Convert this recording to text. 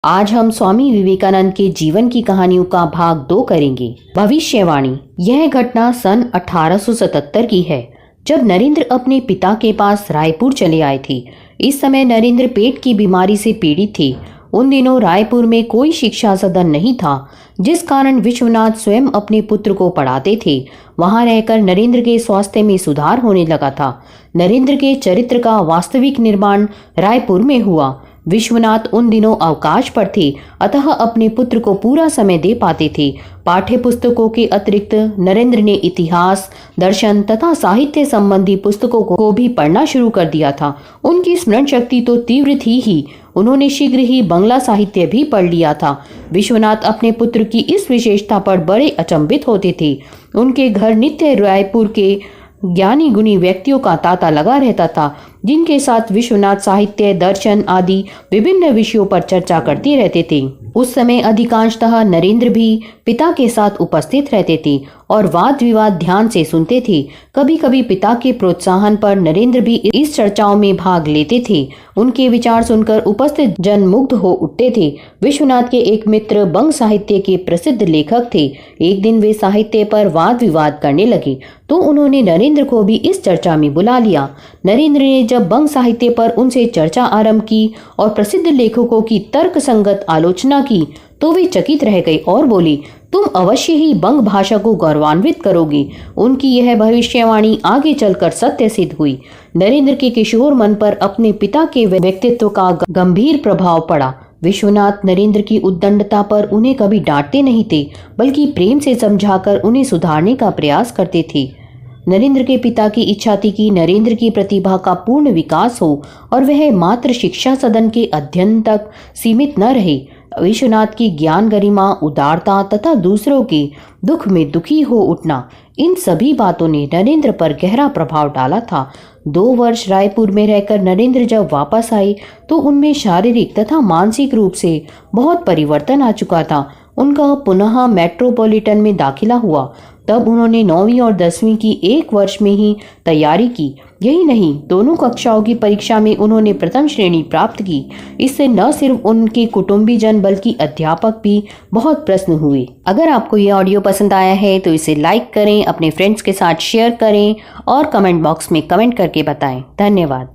आज हम स्वामी विवेकानंद के जीवन की कहानियों का भाग 2 करेंगे। भविष्यवाणी। यह घटना सन 1877 की है, जब नरेंद्र अपने पिता के पास रायपुर चले आए थे। इस समय नरेंद्र पेट की बीमारी से पीड़ित थे। उन दिनों रायपुर में कोई शिक्षा सदन नहीं था, जिस कारण विश्वनाथ स्वयं अपने पुत्र को पढ़ाते थे। वहां रहकर नरेंद्र के स्वास्थ्य में सुधार होने लगा था। नरेंद्र के चरित्र का वास्तविक निर्माण रायपुर में हुआ। विश्वनाथ उन दिनों अवकाश पर थे, अतः अपने पुत्र को पूरा समय दे पाते थे। पाठ्य पुस्तकों के अतिरिक्त नरेंद्र ने इतिहास, दर्शन तथा साहित्य संबंधी पुस्तकों को भी पढ़ना शुरू कर दिया था। उनकी स्मरण शक्ति तो तीव्र थी ही, उन्होंने शीघ्र ही बंगला साहित्य भी पढ़ लिया था। विश्वनाथ अपने पुत्र की इस विशेषता पर बड़े अचंभित होते थे। उनके घर नित्य रायपुर के ज्ञानी गुणी व्यक्तियों का तांता लगा रहता था, जिनके साथ विश्वनाथ साहित्य, दर्शन आदि विभिन्न विषयों पर चर्चा करते रहते थे। उस समय अधिकांशतः नरेंद्र भी पिता के साथ उपस्थित रहते थे और वाद विवाद ध्यान से सुनते थे। कभी कभी पिता के प्रोत्साहन पर नरेंद्र भी इस चर्चाओं में भाग लेते थे। उनके विचार सुनकर उपस्थित जन मुग्ध हो उठते थे। विश्वनाथ के एक मित्र बंग साहित्य के प्रसिद्ध लेखक थे। एक दिन वे साहित्य पर वाद विवाद करने लगे, तो उन्होंने नरेंद्र को भी इस चर्चा में बुला लिया। नरेंद्र ने जब बंग साहित्य पर उनसे चर्चा आरंभ की और प्रसिद्ध लेखकों की तर्क संगत आलोचना की, तो वे चकित रह गए और बोले, तुम अवश्य ही बंग भाषा को गौरवान्वित करोगे। उनकी यह भविष्यवाणी आगे चलकर सत्य सिद्ध हुई। नरेंद्र के किशोर मन पर अपने पिता के व्यक्तित्व का गंभीर प्रभाव पड़ा। विश्वनाथ नरेंद्र की उद्दंडता पर उन्हें कभी डांटते नहीं थे, बल्कि प्रेम से समझाकर उन्हें सुधारने का प्रयास करते थे। नरेंद्र के पिता की इच्छा थी कि नरेंद्र की प्रतिभा का पूर्ण विकास हो और वह मात्र शिक्षा सदन के अध्ययन तक सीमित न रहे। विश्वनाथ की ज्ञान गरिमा, उदारता तथा दूसरों के दुख में दुखी हो उठना, इन सभी बातों ने नरेंद्र पर गहरा प्रभाव डाला था। 2 वर्ष रायपुर में रहकर नरेंद्र जब वापस आए, तो उनमें शारीरिक तथा मानसिक रूप से बहुत परिवर्तन आ चुका था। उनका पुनः मेट्रोपॉलिटन में दाखिला हुआ। तब उन्होंने 9वीं और 10वीं की 1 वर्ष में ही तैयारी की। यही नहीं, दोनों कक्षाओं की परीक्षा में उन्होंने प्रथम श्रेणी प्राप्त की। इससे न सिर्फ उनके कुटुंबीजन बल्कि अध्यापक भी बहुत प्रसन्न हुए। अगर आपको ये ऑडियो पसंद आया है तो इसे लाइक करें, अपने फ्रेंड्स के साथ शेयर करें और कमेंट बॉक्स में कमेंट करके बताएं। धन्यवाद।